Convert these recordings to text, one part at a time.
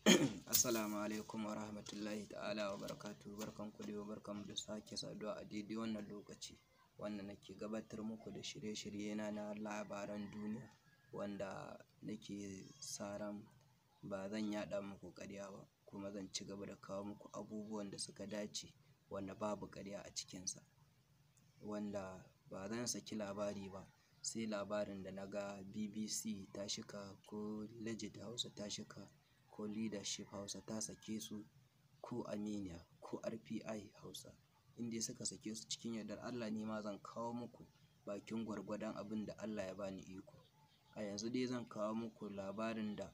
Assalamu alaikum wa rahmatullahi ta'ala wa barakatuhu. Barkanku da yau, barkanmu da sake saduwa a daidai wannan lokaci wanda nake gabatar muku da shirye-shiryena na labaran duniya, wanda nake sa ran ba zan yaɗa muku ƙarya ba, kuma zan ci gaba da kawo muku abubuwan da suka dace wanda babu ƙarya a cikinsa, wanda ba zan saki labari ba sai labarin da na ga BBC ta shika, ko Legit Hausa ta shika, ko Leadership Hausa ta sake su, ko Aminiya, ko RFI Hausa. Indai suka sake su cikin yardar Allah, ni ma zan kawo muku bakin gwargwadon abin da Allah ya bani iko. A yanzu dai zan kawo muku labarin da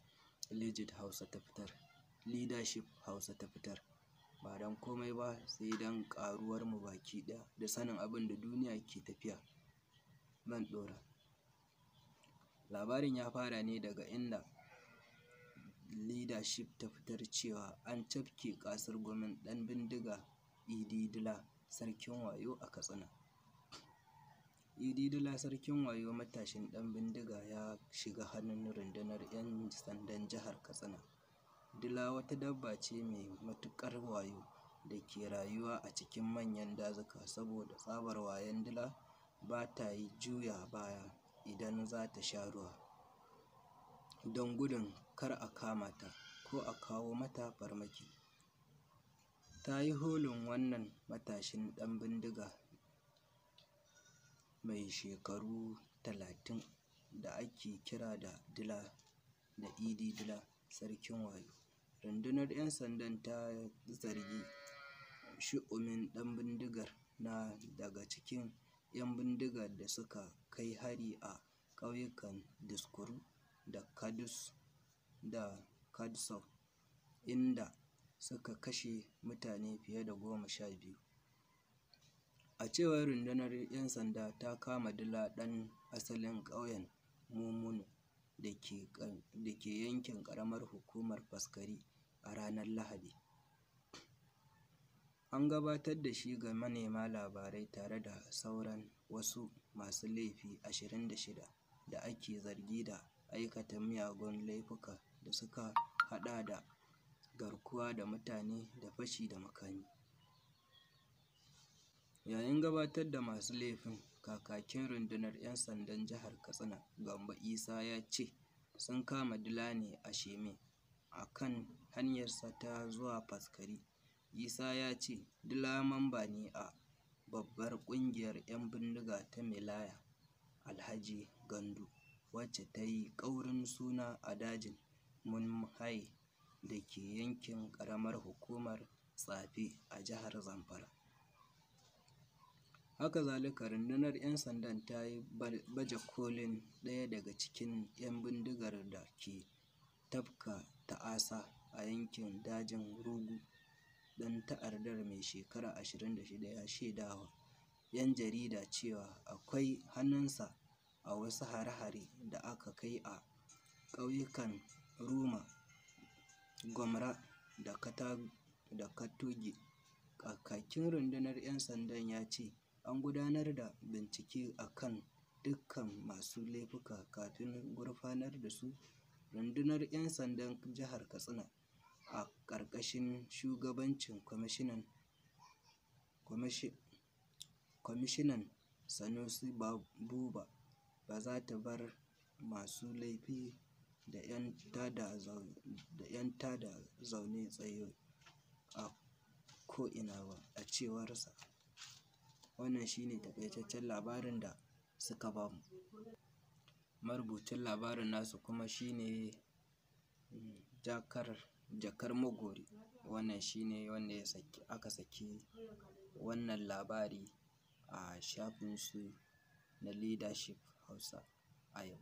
Legit Hausa ta fitar, Leadership Hausa ta fitar, ba don komai ba sai don ƙaruwar mu baki ɗaya da sanin abin da duniya ke tafiya. Zan ɗora. Labarin ya fara ne daga inda Leadership ta fitar cewa an cafke ƙasargumin ɗan bindiga Idi Dila sarkin wayo a Katsina. Idi Dila sarkin wayo matashin ɗan bindiga ya shiga hannun rundunar 'yan sandan jihar Katsina. Dila wata dabba ce mai matuƙar wayo da ke rayuwa a cikin manyan dazuka. Saboda tsabar wayon Dila, ba ta yi juya baya idan za ta sha ruwa, don gudun kar a kama ta ko a kawo mata farmaki. Ta yi holin wannan matashin ɗan bindiga mai shekaru 30 da ake kira da Dila, da Idi Dila sarkin wayo. Rundunar 'yan sandan ta zargi shu'umin ɗan bindigar na daga cikin 'yan bindigar da suka kai hari a ƙauyukan Diskuru da Kadsau, inda suka kashe mutane fiye da 12. A cewar rundunar 'yan sanda, ta kama Dila ɗan asalin ƙauyen Mumuno da ke yankin ƙaramar hukumar Faskari a ranar Lahadi. An gabatar da shi ga manema labarai tare da sauran wasu masu laifi 26 da ake zargi da aikata miyagun laifuka da suka haɗa da garkuwa da mutane da fashi da makami. Yayin gabatar da masu laifin, kakakin rundunar 'yan sandan jihar Katsina, Gambo Isa, ya ce sun kama Dila ne a Sheme a kan hanyarsa ta zuwa Faskari. Isa ya ce Dila mamba ne a babbar ƙungiyar 'yan bindiga ta Melaya Alhaji Gandu, wacce ta yi ƙaurin suna a dajin Munhaye da ke yankin ƙaramar hukumar Tsafe a jihar Zamfara. Haka zalika, rundunar 'yan sandan ta yi baje kolin ɗaya daga cikin 'yan bindigar da ke tafka ta'asa a yankin dajin Rugu. Ɗan ta'addar mai shekara 26 ya shaidawa 'yan jarida cewa akwai hannunsa a wasu hare-hare da aka kai a ƙauyukan Ruma, Gwamra da Katoge. Kakakin rundunar 'yan sandan ya ce an gudanar da bincike a kan dukkan masu laifuka kafin gurfanar da su. Rundunar 'yan sandan jihar Katsina, a ƙarƙashin shugabancin Kwamishinan Sanusi Buba, ba za ta bar masu laifi da 'yan tada zaune tsaye a ko'ina ba, a cewarsa. Wannan shi ne taƙaitaccen labarin da suka ba mu. Marubucin labarin nasu kuma shi ne Jakar Magori. Wannan shi ne wanda aka saki wannan labari a shafinsu na Leadership Hausa a yau.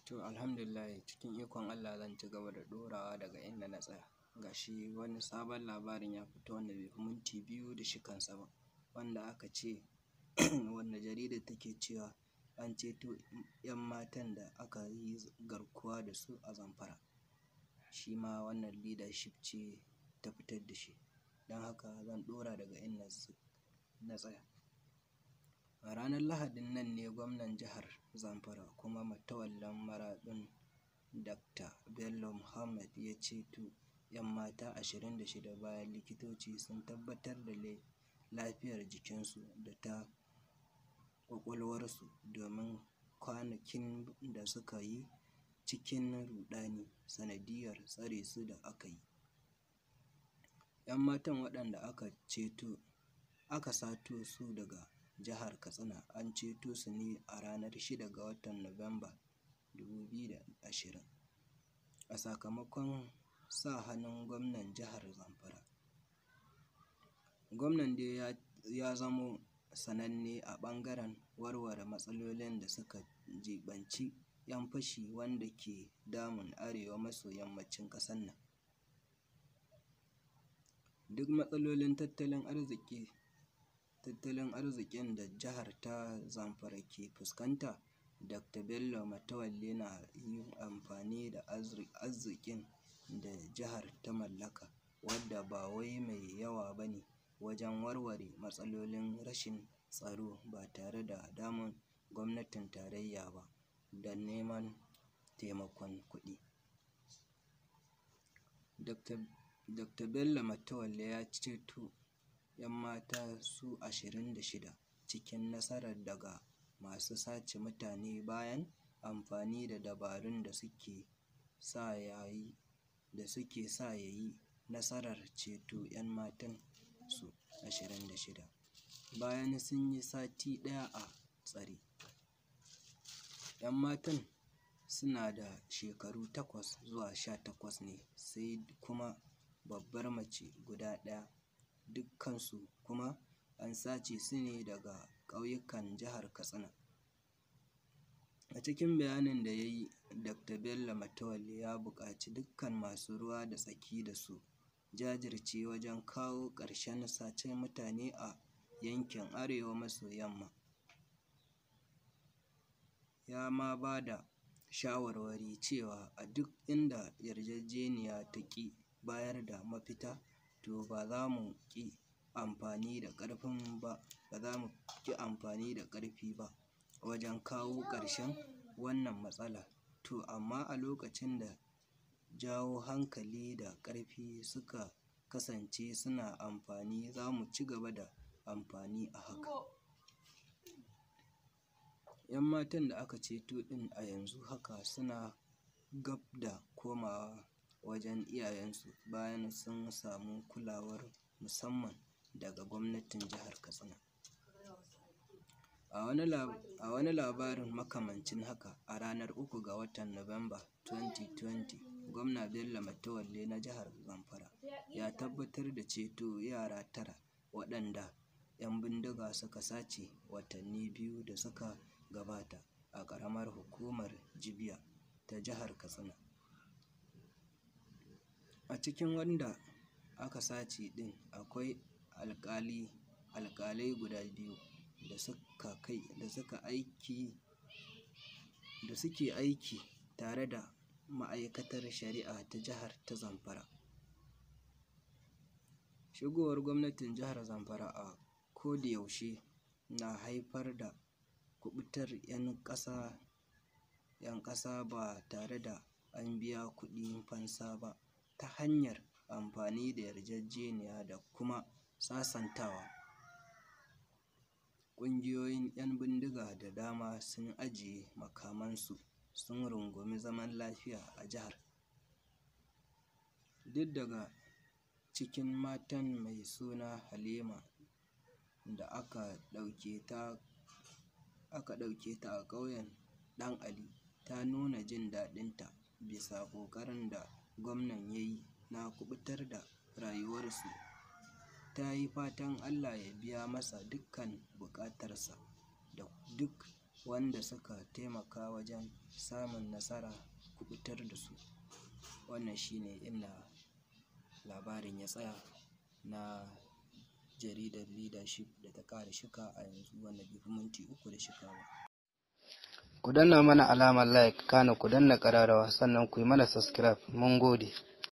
To, alhamdulillah, cikin ikon Allah zan ci gaba da ɗorawa daga inda na tsaya. Ga shi wani sabon labarin ya fito wanda bai fi minti 2 da shikansa ba, wanda aka ce wanda jaridar take cewa an ceto 'yan matan da aka yi garkuwa da su a Zamfara. Shi ma wannan Leadership ce ta fitar da shi, don haka zan ɗora daga inda na tsaya. A ranar Lahadin nan ne gwamnan jihar Zamfara kuma matawallan Maraɗin Dr. Bello Muhammad ya ceto 'yan mata 26 bayan likitoci sun tabbatar da lafiyar jikinsu da ta ƙwaƙwalwarsu domin kwanakin da suka yi cikin ruɗani sanadiyyar tsare su da aka yi. 'Yan matan waɗanda aka sato su daga jihar Katsina an ceto su ne a ranar 6 ga watan Nuwamba 2020 a sakamakon sa hannun gwamnan jihar Zamfara. Gwamnan dai ya zamo sananne a ɓangaren warware matsalolin da suka jiɓanci 'yan fashi wanda ke damun arewa maso yammacin ƙasar nan. Duk matsalolin tattalin arzikin da jihar ta Zamfara ke fuskanta, Dr. Bello Matawalle na yin amfani da arzikin da jihar ta mallaka, wadda ba wai mai yawa ba ne, wajen warware matsalolin rashin tsaro ba tare da damun gwamnatin tarayya ba da neman taimakon kuɗi. Dr. Bello Matawalle ya ceto 'yan mata su 26 cikin nasara daga masu sace mutane bayan amfani da dabarun da suke sa ya yi nasarar ceto 'yan matan su 26 bayan sun yi sati ɗaya a tsare. 'Yan matan suna da shekaru 8 zuwa 18 ne, sai kuma babbar mace guda ɗaya, dukkansu kuma an sace su ne daga ƙauyukan jihar Katsina. A cikin bayanin da ya yi, Dr. Bello Matawalle ya buƙaci dukkan masu ruwa da tsaki da su jajirce wajen kawo ƙarshen sace mutane a yankin arewa maso yamma. Ya ma ba da shawarwari cewa a duk inda yarjejeniya ta ƙi bayar da mafita, to ba za mu ƙi amfani da ƙarfi ba wajen kawo ƙarshen wannan matsala. To amma a lokacin da jawo hankali da ƙarfi suka kasance suna amfani, za mu ci gaba da amfani a haka. 'Yan matan da aka ceto ɗin a yanzu haka suna gab da komawa wajen iyayensu bayan sun samu kulawar musamman daga gwamnatin jihar Katsina. A wani labarin makamancin haka, a ranar 3 ga watan Nuwamba 2020, Gwamna Bello Matawalle na jihar Zamfara ya tabbatar da ceto yara 9 waɗanda 'yan bindiga suka sace watanni 2 da suka gabata a ƙaramar hukumar Jibiya ta jihar Katsina. A cikin wanda aka sace ɗin akwai alƙalai guda 2 da suke aiki tare da ma'aikatar shari'a ta jihar ta Zamfara. Shigowar gwamnatin jihar Zamfara a kodayaushe na haifar da kuɓutar 'yan ƙasa ba tare da an biya kuɗin fansa ba, ta hanyar amfani da yarjejeniya da kuma sasantawa. Ƙungiyoyin 'yan bindiga da dama sun ajiye makamansu sun rungumi zaman lafiya a jihar. Duk daga cikin matan mai suna Halima da aka ɗauke ta a ƙauyen Ɗan Ali, ta nuna jin daɗinta bisa ƙoƙarin da gwamnan ya yi na kuɓutar da rayuwarsu. Ta yi fatan Allah ya biya masa dukkan buƙatarsa da duk wanda suka taimaka wajen samun nasara kuɓutar da su. Wannan shi ne inda labarin ya tsaya na jaridar Leadership da ta ƙara shika a yanzu, wanda bai fi minti 3 da shika ba. Ku danna mana alamar like, kana ku danna ƙararrawa, sannan ku yi mana subscribe. Mun gode.